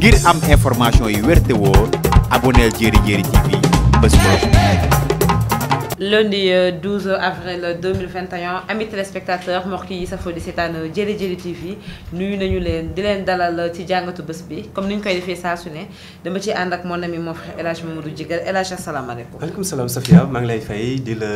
ngir am information yu wér te wóor abonneel Jéeri Jéeri TV bés lundi 12 avril 2021 amis téléspectateurs mbokk yi safoo di seetaan Jéeri Jéeri TV nuyu nañu leen di leen dalal ci jàngatu bés bi comme ni ñu koy defee saa su ne dama ci ànd ak mon ami mon frère El Hadj Mamadou Djigal El Hadj asalaamaaleykum. maaleykum salaam Safia maa ngi lay fay di la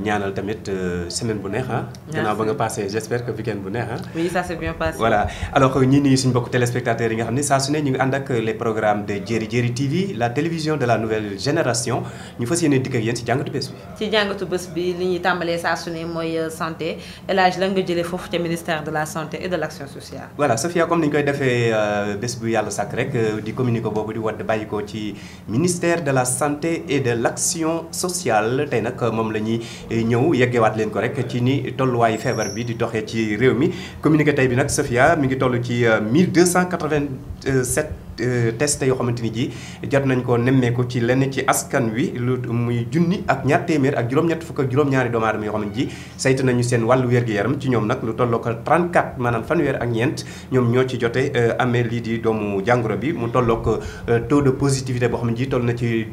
ñaanal tamit semaine bu neex ah. gannaaw ba nga passé j'espère que weekend bu neex ah. oui ça s'est bien passé. voilà alors ñi nuyu suñu mbokk téléspectateurs yi nga xam ne saa su ne ñu ngi ànd ak les programmes de Jéeri Jéeri TV la télévision de la nouvelle génération ñu fas yéene dikk ak yéen ci jàngatu bés bi. ci jàngatu bés bi li ñuy tàmbalee saa su ne mooy santé El Hadj lan nga jëlee foofu ca ministère de la santé et de l'action sociale. voilà Safia comme ni ñu koy defee bés bu yàlla sàkk rek di communiqué boobu di wadd bàyyi ko ci ministère de la santé et de l'action sociale tey nag moom la ñuy ñëw yeggewaat leen ko rek ci ni tolluwaayu feebar bi di doxee ci réew mi communiqué tey bi nag Safia mi ngi toll ci 1287 test yoo xamante ni ji jot nañ ko nemmeeku ci lenn ci askan wi lu muy junni ak ñaar téeméer ak juróom-ñett fukk ak juróom-ñaari doomu aadama yoo xamante ji saytu nañu seen wàllu wér-gu-yaram ci ñoom nag lu tolloo ko 34 maanaam fanweer ak ñeent ñoom ñoo ci jote amee lii di doomu jàngoro bi mu tolloo ko taux de positivité boo xam ne ji toll na ci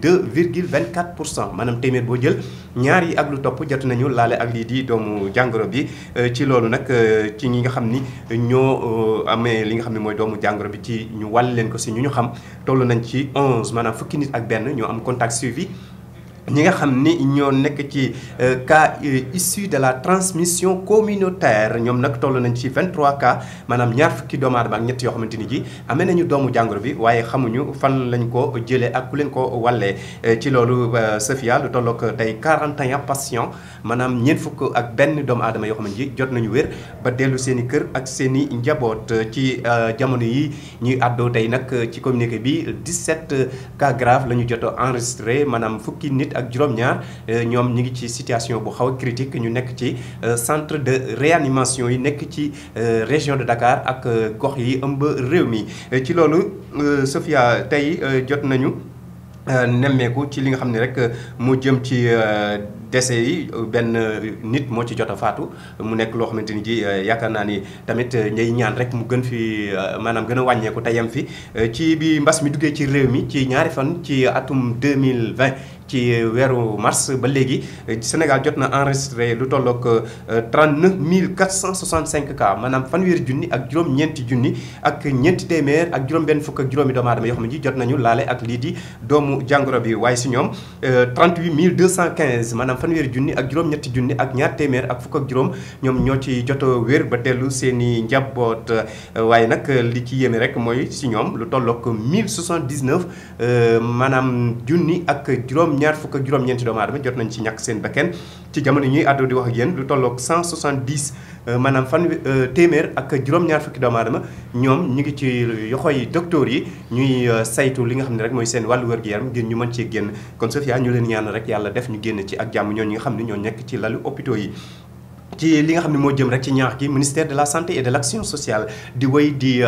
2,24% maanaam téeméer boo jël ñaar yi ak lu topp jot nañu laale ak lii di doomu jàngoro bi ci loolu nag ci ñi nga xam ni ñoo amee li nga xam ne mooy doomu jàngoro bi ci ñu wàll leen ko si ñu xam toll nañ ci 11 maanaam fukki nit ak benn ñoo am contact suivi ñi nga xam ni ñoo nekk ci cas issus de la transmission communautaire ñoom nag toll nañ ci 23 cas maanaam ñaar fukki doomu aadama ak ñett yoo xamante ni ji amee nañu doomu jàngoro bi waaye xamuñu fan lañ ko jëlee ak ku leen ko wàllee ci loolu Safia lu tollook tey 41 patients maanaam ñeent fukk ak benn doomu aadama yoo xamante ni ji jot nañu wér ba dellu seen i kër ak seen i njaboot ci jamono yi ñuy àddoo tey nag ci communiqué bi 17 cas grave la ñu jot a enregistré maanaam fukki nit ak juróom-ñaar ñoom ñi ngi ci situation bu xaw a critique ñu nekk ci centre de réanimation yi nekk ci région de Dakar ak gox yi ëmb réew mi ci loolu Safia tey jot nañu nemmeeku ci li nga xam ne rek moo jëm ci décès yi benn nit moo ci jot a faatu mu nekk loo xamante ni ji yaakaar naa ni tamit ñay ñaan rek mu gën fi maanaam gën a wàññeeku te yem fi ci bi mbas mi duggee ci réew mi ci ñaari fan ci atum 2020 ci weeru mars ba léegi Sénégal jot na enregistré lu tollook 39 465 cas maanaam fanweeri junni ak juróom-ñeenti junni ak ñeenti téeméer ak juróom-benn fukk ak juróomi doomu aadama yoo xam ne ji jot nañu laale ak lii di doomu jàngoro bi waaye si ñoom 38 215 maanaam fanweeri junni ak juróom-ñetti junni ak ñaar téeméer ak fukk ak juróom ñoom ñoo ci jot a wér ba dellu seen i njaboot waaye nag li ci yéeme rek mooy si ñoom lu tollook 1079 maanaam junni ak ñaar fukk ak juróom-ñeenti doomu aadama jot nañ ci ñàkk seen bakkan ci jamono ñuy àddoo di wax ak yéen lu tollook 170 maanaam téeméer ak juróom-ñaar fukki doomu aadama ñoom ñu ngi ci yoxoy docteur yi ñuy saytu li nga xam ne rek mooy seen wàllu wér-gu-yaram ngir ñu mën cee génn kon Sofia ñu leen ñaan rek yàlla def ñu génn ci ak jàmm ñoo ñi nga xam ne ñoo nekk ci lalu hôpitaux yi ci li nga xam ne moo jëm rek ci ñaax gi ministère de la santé et de l'action sociale di wéy di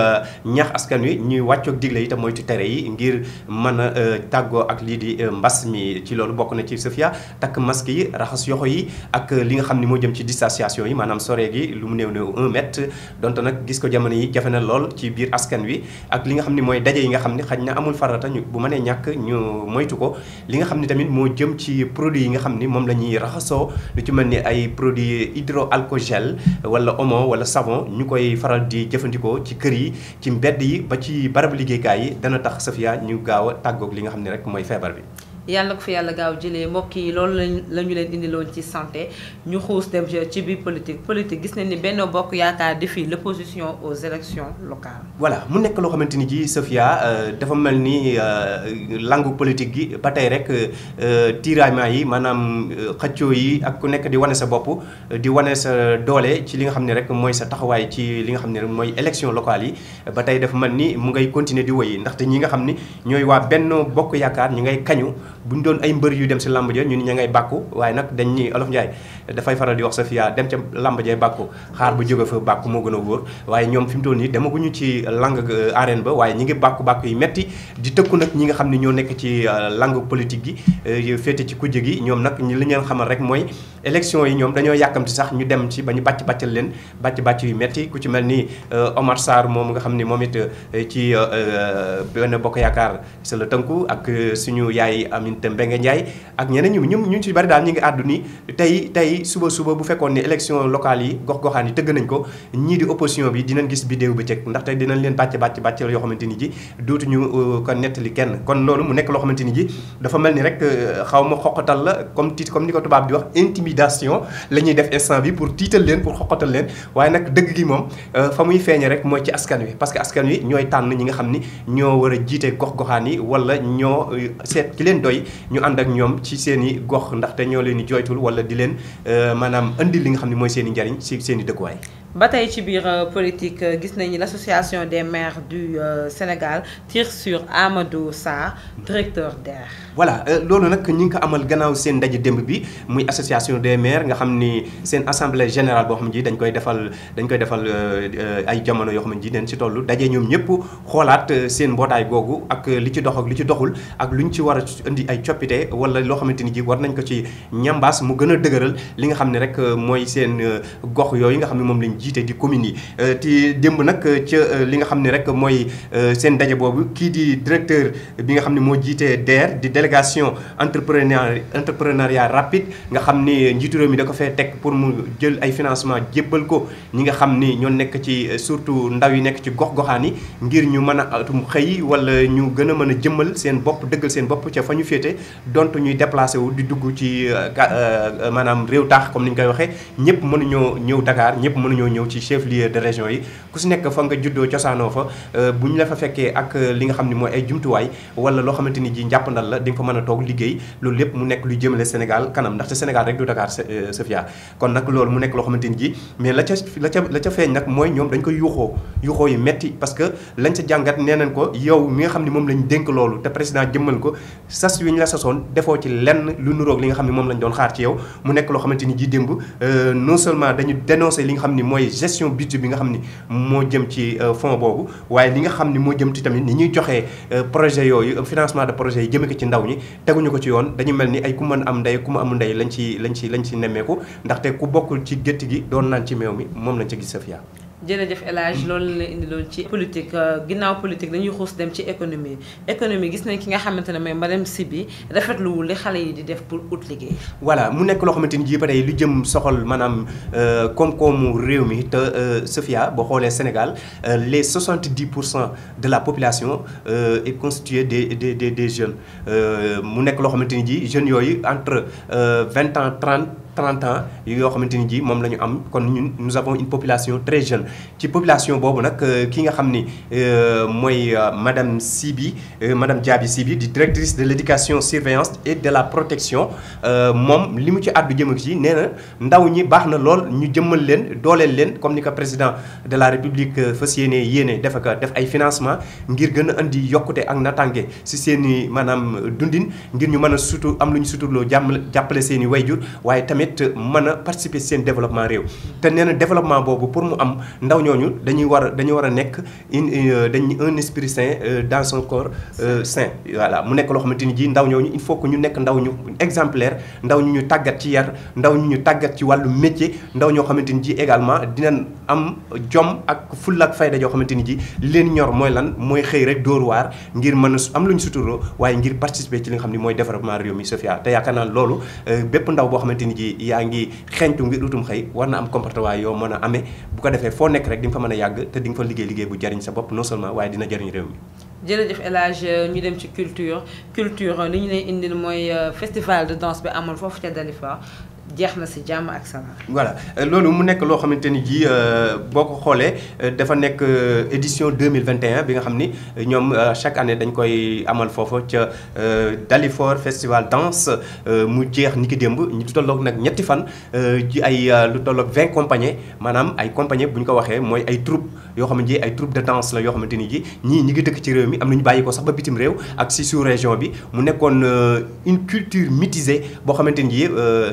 ñaax askan wi ñuy wàccoog digle yi te moytu tere yi ngir mën a tàggoo ak lii di mbas mi ci loolu bokk na ci Safia takk masque yi raxas yoxo yi ak li nga xam ne moo jëm ci distanciation yi maanaam sore gi lu mu néew néew 1 mètre donte nag gis ko jamono yi jafe na lool ci biir askan wi ak li nga xam ne mooy daje yi nga xam ne xaj na amul farata ñu bu mënee ñàkk ñu moytu ko li nga xam ne tamit moo jëm ci produit yi nga xam ni moom la ñuy raxasoo lu ci mel ni ay produits alcool wala omo wala savon ñu koy faral di jëfandikoo ci kër yi ci mbedd yi ba ci barabu liggéeykaay yi dana tax Safia ñu gaaw a tàggoog li nga xam ne rek mooy feebar bi. yàlla ko fi yàlla gaaw jëlee mbokk yi loolu la ñu leen indiloon ci santé ñu xuus dem ci biir politique gis nañ ni Benno Bokk Yaakaar défie l'opposition aux élections locales. voilà mu nekk loo xamante ni ji Safia dafa mel ni langue politique gi ba tey rek tiraillement yi maanaam xëccoo yi ak ku nekk di wane sa bopp di wane sa doole ci li nga xam ne rek mooy sa taxawaay ci li nga xam ne rek mooy élection locale yi ba tey dafa mel ni mu ngay continuer di wéy ndaxte ñi nga xam ni ñooy waa Benno Bokk Yaakaar ñu ngay kañu. bu ñu doon ay mbër yu dem si làmb ja ñu ni ña ngay bàkku waaye nag dañ ni Olof Njaay dafay faral di wax Safia dem ca làmb ja bàkku xaar ba jóge fa bàkku moo gën a wóor waaye ñoom fi mu toll nii demaguñu ci lang arène ba waaye ñi ngi bàkku yi metti di tëkku nag ñi nga xam ne ñoo nekk ci langue politique gi féete ci kujje gi ñoom nag li ñu leen xamal rek mooy élection yi ñoom dañoo yàkkamti sax ñu dem ci ba ñu bàccal leen bàcc yu metti ku ci mel ni Omar Sarr moom nga xam ni moom it ci benn bokk yaakaar c'est la tënku ak suñu yaay Aminata Mbengue Ndiaye ak ñeneen ñu ci bari daal ñu ngi àddu ni tey suba bu fekkoon ni élection locale yi gox-goxaan yi tëgg nañ ko ñii di opposition bi dinañ gis vidéo bëccëg ndaxte dinañ leen bàcc yoo xamante ni ji dootuñu ko nettali kenn kon loolu mu nekk loo xamante ni ji dafa mel ni rek xaw ma xoqatal la comme ni ko tubaab di wax intimidation la ñuy def instant bi pour tiital leen pour xoqatal leen waaye nag dëgg gi moom fa muy feeñe rek mooy ci askan wi parce que askan wi ñooy tànn ñi nga xam ni ñoo war a jiite gox-goxaan yi wala ñoo seet ki leen doy ñu ànd ak ñoom ci seen i gox ndaxte ñoo leen di joytul wala di leen maanaam indi li nga xam ne mooy seen i njariñ si seen i dëkkuwaay. ba tey ci biir politique gis nañu l'association des maires du Sénégal tire sur Amadou Sarr directeur DER. voilà loolu nag ñi ngi ko amal gannaaw seen ndaje démb bi muy association des maires nga xam ni seen assemblée générale boo xam ne dañ koy defal ay jamono yoo xam ne dañ ci toll daje ñoom ñëpp xoolaat seen mbootaay googu ak li ci dox ak li ci doxul ak luñ ci war a indi ay coppite wala loo xamante ni ji war nañ ko ci ñambaas mu gën a dëgëral li nga xam ne rek mooy seen gox yooyu nga xam ne moom lañ jiite di communes yi ti démb nag ca li nga xam ne rek mooy seen daje boobu kii di directeur bi nga xam ne moo jiite DER di délégation entrepreneuriat rapide nga xam ni njiitu réew mi da ko fee teg pour mu jël ay financement jébbal ko ñi nga xam ni ñoo nekk ci surtout ndaw yi nekk ci gox-goxaan yi ngir ñu mën a atum xëy wala ñu gën a mën a jëmmal seen bopp dëggal seen bopp ca fa ñu féete donte ñuy déplacé wu di dugg ci maanaam réew taax comme ni ñu koy waxee ñëpp mënuñoo ñëw Dakar ñëpp mënuñoo ñëw ci chef lieu de région yi ku si nekk fa nga juddoo cosaanoo fa bu ñu la fa fekkee ak li nga xam ne mooy ay jumtuwaay wala loo xamante ni ji njàppandal la di nga fa mën a toog liggéey loolu lépp mu nekk luy jëmale Sénégal kanam ndaxte Sénégal rek du Dakar Sofia kon nag loolu mu nekk loo xamante ni ji mais la ca feeñ nag mooy ñoom dañ koy yuuxoo yu metti parce que lañ sa jàngat nee nañ ko yow mi nga xam ne moom lañ dénk loolu te président jëmmal ko sas wi ñu la sasoon defoo ci lenn lu nuroog li nga xam ne moom lañ doon xaar ci yow mu nekk loo xamante ni ji démb non seulement dañu dénoncé li nga xam ni mooy gestion budget bi nga xam ni moo jëm ci fonds boobu waaye li nga xam ni moo jëm ci tamit ni ñuy joxee projet yooyu financement de projet yi jëme ko ci ndaw ñi teguñu ko ci yoon dañu mel ni ay ku mën am ndey ku ma amul ndey lañ ci nemmeeku ndaxte ku bokkul ci gétt gi doon naan ci meew mi moom lañ ca gis Sofia. jërëjëf El Hadj loolu la indi loon ci politique ginnaaw politique dañuy xuus dem ci économie gis nañ ki nga xamante ne mooy madame Siby rafetluwul li xale yi di def pour ut liggéey. voilà mu nekk loo xamante ni ji ba tey lu jëm soxal maanaam koom-koomu réew mi te Sofia boo xoolee Sénégal les 70% de la population est constituée des jeunes mu nekk loo xamante ni ji jeunes yooyu entre 20 ans 30 ans yoo xamante ni ji moom la ñu am kon ñun nous avons une population très jeune ci population boobu nag ki nga xam ni mooy madame Siby madame Diaby Siby di directrice de l'éducation surveillance et de la protection moom li mu ci àddu jëm ci nee na ndaw ñi baax na lool ñu jëmmal leen dooleel leen comme ni ko président de la république fas yéene def ay financement ngir gën a indi yokkute ak natange si seen i maanaam dundin ngir ñu mën a sutur am lu ñu suturloo jàppale seen i wayjur waaye tamit mën a participer seen développement réew te nee na développement boobu pour mu am ndaw ñooñu dañu war a nekk un esprit sain dans son corps sain voilà mu nekk loo xamante ni ji ndaw ñooñu il faut que ñu nekk ndaw ñu exemplaire ndaw ñu tàggat ci yar ndaw ñu tàggat ci wàllu métier ndaw ñoo xamante ni ji également dinañ am jom ak fulla ak fayda joo xamante ni ji li leen ñor mooy lan mooy xëy rek dóor waar ngir mën a am lu ñu suturloo waaye ngir participer ci li nga xam ne mooy développement réew mi Sofia te yaakaar naa loolu bépp ndaw boo xamante ni ji yaa ngi xeeñtu ngir utum xëy war na am comportement yoo mën a amee bu ko defee foo nekk rek di nga fa mën a yàgg te di nga fa liggéey bu jariñ sa bopp non seulement waaye dina jariñ réew mi. jërëjëf El Hadj ñu dem ci culture li ñu leen indil mooy festival de danse bi amoon foofu ca Dalifort jeex na si jàmm ak salaam. voilà loolu mu nekk loo xamante ni ji boo ko xoolee dafa nekk édition 2021 bi nga xam ni ñoom chaque année dañ koy amal foofu ca Dalifort festival danse mu jeex ni ki démb ñu tolloog nag ñetti fan ci ay lu tolloog 20 compagnies maanaam ay compagnies bu ñu ko waxee mooy ay troupe yoo xamante ni ay troupe de danse la yoo xamante ni ji ñii ñi ngi dëkk ci réew mi am nañu bàyyi ko sax ba bitim réew ak si sous région bi mu nekkoon une culture mythisée boo xamante ni ji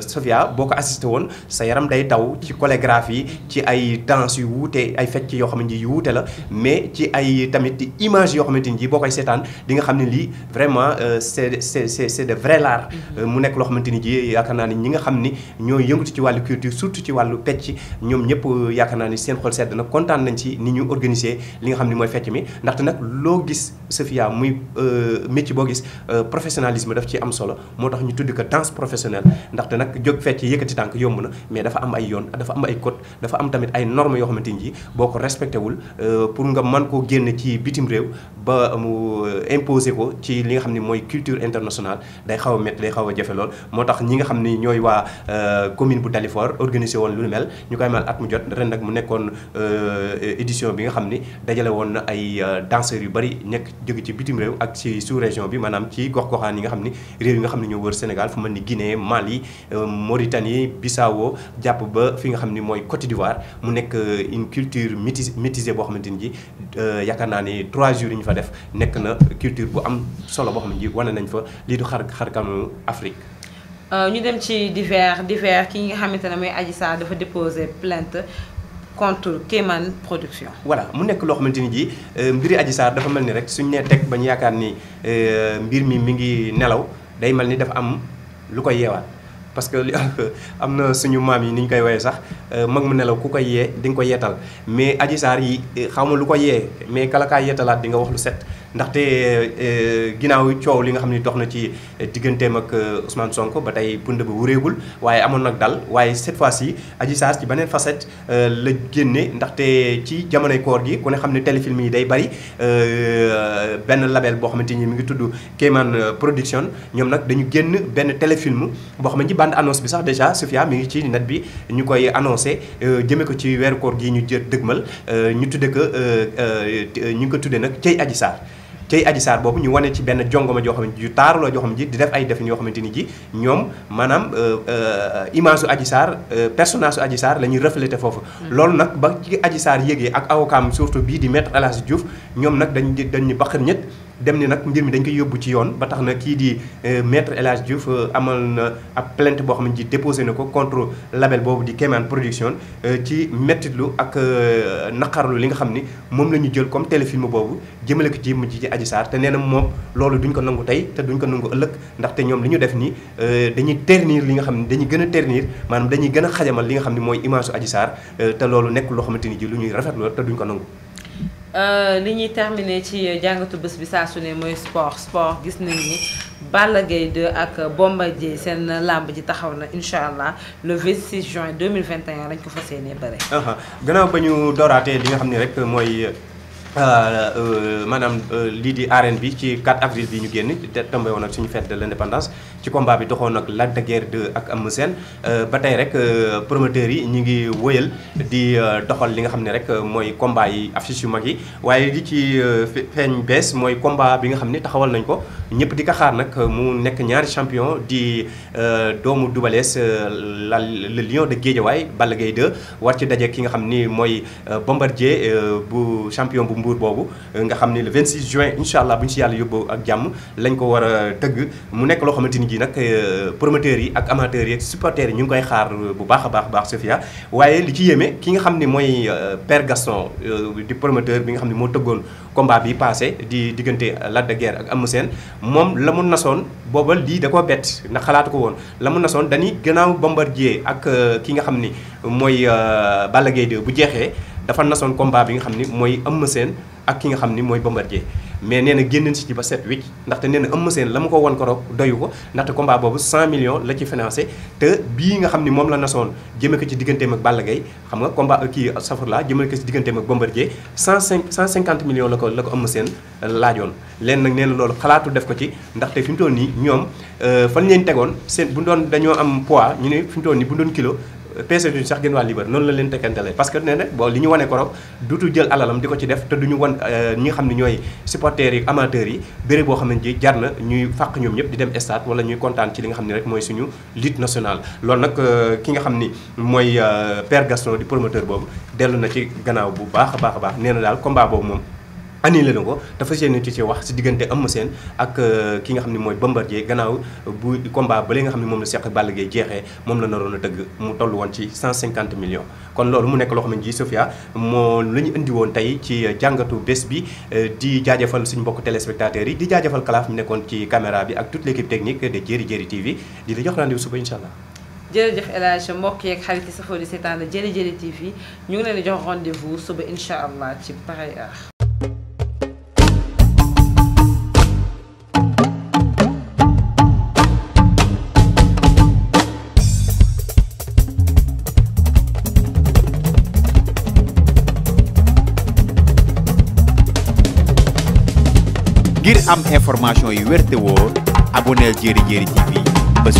Sofia boo ko assisté woon sa yaram day daw ci chorégraphie ci ay danse yu wuute ay fecc yoo xamante ni yu wuute la mais ci ay tamit image yoo xamante ni boo koy seetaan di nga xam ne lii vraiment c'est de vrai l'art mu nekk loo xamante ni ji yaakaar naa ni ñi nga xam ni ñooy yëngatu ci wàllu culture surtout ci wàllu pecc ñoom ñëpp yaakaar naa ni seen xol sedd na kontaan nañ ci ni ñu organiser li nga xam ni mooy fecc mi ndaxte nag loo gis Sofia muy métier boo gis professionnalisme daf ci am solo moo tax ñu tudd ko danse professionnelle ndaxte nag jóg fecc yëkkati tànk yomb na mais dafa am ay yoon dafa am ay code dafa am tamit ay normes yoo xamante ni boo ko respecté wul pour nga mën koo génn ci bitim réew ba mu imposer ko ci li nga xam ne mooy culture internationale day xaw a métti day xaw a jafe lool moo tax ñi nga xam ni ñooy waa commune bu Dalifort organisé woon lu mel ñu koy mal at mu jot ren nag mu nekkoon édition bi nga xam ni dajale woon na ay danseurs yu bari nekk jóge ci bitim réew ak ci sous région bi maanaam ci gox-goxaan yi nga xam ni réew yi nga xam ne ñoo wër Sénégal fu mel ni Guinée Mali Mauritanie Bissau jàpp ba fi nga xam ni mooy Côte d'Ivoire mu nekk une culture métisée boo xamante ni ji yaakaar naa ni 3 jours yi ñu fa def nekk na culture bu am solo boo xam ne ji wane nañ fa lii du xarkanu Afrique. ñu dem ci divers ki nga xamante ne mooy Adji Sarr dafa déposer plainte contre Kéman Production. voilà mu nekk loo xamante ni ji mbiri Adji Sarr dafa mel ni rek suñ nee teg ba ñu yaakaar ni mbir mi ngi nelaw day mel ni dafa am lu koy yeewaat parce que li am na suñu maam yi ni ñu koy woowee sax mag mu nelaw ku koy yee di nga ko yeetal mais Adji Sarr yi xaw ma lu ko yee mais kala kaa yeetalaat di nga wax lu set ndaxte ginnaaw coow li nga xam ne dox na ci digganteem ak Ousmane Sonko ba tey pund ba wuréegul waaye amoon nag dal waaye cette fois-ci Adji Sarr ci beneen facette la génne ndaxte ci jamonoy koor gi ku ne xam ne téléfilm yi day bari benn label boo xamante ni mi ngi tudd Kéman Production ñoom nag dañu génn benn téléfilm boo xamante ni bande annonce bi sax déjà Sofia mi ngi ci net bi ñu koy annoncé jëme ko ci weeru koor gi ñu dëgmal ñu tudde ko ñu ngi ko tudde nag cey Adji Sarr cey Adji Sarr boobu ñu wane ci benn jongoma joo xam ne ju taaru la joo xam ne ji di def ay defin yoo xamante ni ji ñoom maanaam image su Adji Sarr personnage su Adji Sarr la ñuy reflété foofu loolu nag ba ci Adji Sarr yéegee ak avocat surtout bii di maître El Hadji Diouf ñoom nag dañu baqar ñett dem ni nag mbir mi dañ koy yóbbu ci yoon ba tax na kii di maître El Hadji Diouf amal na ab plainte boo xam ne ji déposé na ko contre label boobu di Kéman Production ci mettitlu ak naqarlu li nga xam ni moom la ñu jël comme téléfilm boobu jëmale ko ci ci Adji Sarr te nee na moom loolu duñ ko nangu tey te duñ ko nangu ëllëg ndaxte ñoom li ñu def nii dañuy ternir li nga xam ne dañuy gën a ternir maanaam dañuy gën a xajamal li nga xam ne mooy image su Adji Sarr te loolu nekk loo xamante ni ji lu ñuy rafetlu te duñ ko nangu. li ñuy terminé ci jàngatu bés bi saa su ne mooy sport gis nañ ni Balla Gaye 2 ak Bombardier seen làmb ji taxaw na incha allah le 26 juin 2021 lañ ko fas yéenee bëre. gannaaw ba ñu dooraatee li nga xam ne rek mooy maanaam lii di arène bi ci 4 avril bi ñu génn te tombé woon ak suñu fête de l'indépendance ci combat bi doxoon ak Lac de Guiers 2 ak Eumeu Sène ba tey rek promoteurs yi ñu ngi wëyal di doxal li nga xam ne rek mooy combat yi affiche yu mag yi waaye di ci feeñ bees mooy combat bi nga xam ne taxawal nañ ko ñëpp di ko xaar nag mu nekk ñaari champion di doomu Double Less le lion de Guédiawaye Balla Gaye 2 war ci daje ki nga xam ni mooy Bombardier bu champion bu Mbour boobu nga xam ni le 26 juin incha allah bu ñu si yàlla yóbbu ak jàmm lañ ko war a tëgg mu nekk loo xamante ni ji nag promoteurs yi ak amateurs yi ak supporters yi ñu ngi koy xaar bu baax a baax Sofia waaye li ci yéeme ki nga xam ni mooy Père Gaston di promoteur bi nga xam ne moo tëggoon combat bi passé di diggante Lac de Guiers ak Eumeu Sène moom la mu nasoon booba lii da koo bett ndax xalaatu ko woon la mu nasoon dañuy gannaaw Bombardier ak ki nga xam ni mooy Balla Gaye 2 bu jeexee dafa nasoon combat bi nga xam ni mooy Eumeu Sène ak ki nga xam ni mooy Bombardier mais nee na génn si ci ba set wicc ndaxte nee na Eumeu Sène la ma ko won ko roog doyu ko ndaxte combat boobu 100 millions la ci financé te bii nga xam ni moom la nasoon jëme ko ci digganteem ak Balla Gaye xam nga combat kii safurla jëme ko ci digganteem ak Bombardier 150 millions la ko Eumeu Sène laajoon leen nag nee na loolu xalaatu def ko ci ndaxte fi mu toll nii ñoom fan leen tegoon seen bu doon dañoo am poids ñu ne fi mu toll nii bu doon kilo peese duñu sax gën waa libre noonu la leen tekkantele parce que nee na bon li ñu wane ko rek duutu jël alalam di ko ci def te duñu wan ñi nga xam ne ñooy supporters yi amateurs yi béréb boo xam ne ji jar na ñuy fàq ñoom ñëpp di dem stade wala ñuy kontaan ci li nga xam ne rek mooy suñu lutte nationale loolu nag ki nga xam ni mooy Père Gaston di promoteur boobu dellu na ci gannaaw bu baax a baax nee na daal combat boobu moom annulé na ko dafa yéene ci wax si diggante Eumeu Sène ak ki nga xam ne mooy Bombardier gannaaw bu combat ba li nga xam ne moom la seq Balla Gaye jeexee moom la naroon a tëgg mu toll woon ci 150 millions. kon loolu mu nekk loo xam ne ji Sofia moo la ñu indi woon tey ci jàngatu bés bi di jaajëfal suñu mbokk téléspectateurs yi di jaajëfal Kalaaf mi nekkoon ci caméra bi ak toute l'équipe technique de Jeri Jeri TV di la jox rendez-vous suba incha allah. jërëjëf El Hadj mbokk yeeg xarit yi safoo di seetaan Jeri Jeri TV ñu ngi leen di jox rendez-vous suba incha allah ci pareille heure. ngir am information yu wér te wóor abonneel Jeri Jeri TV bés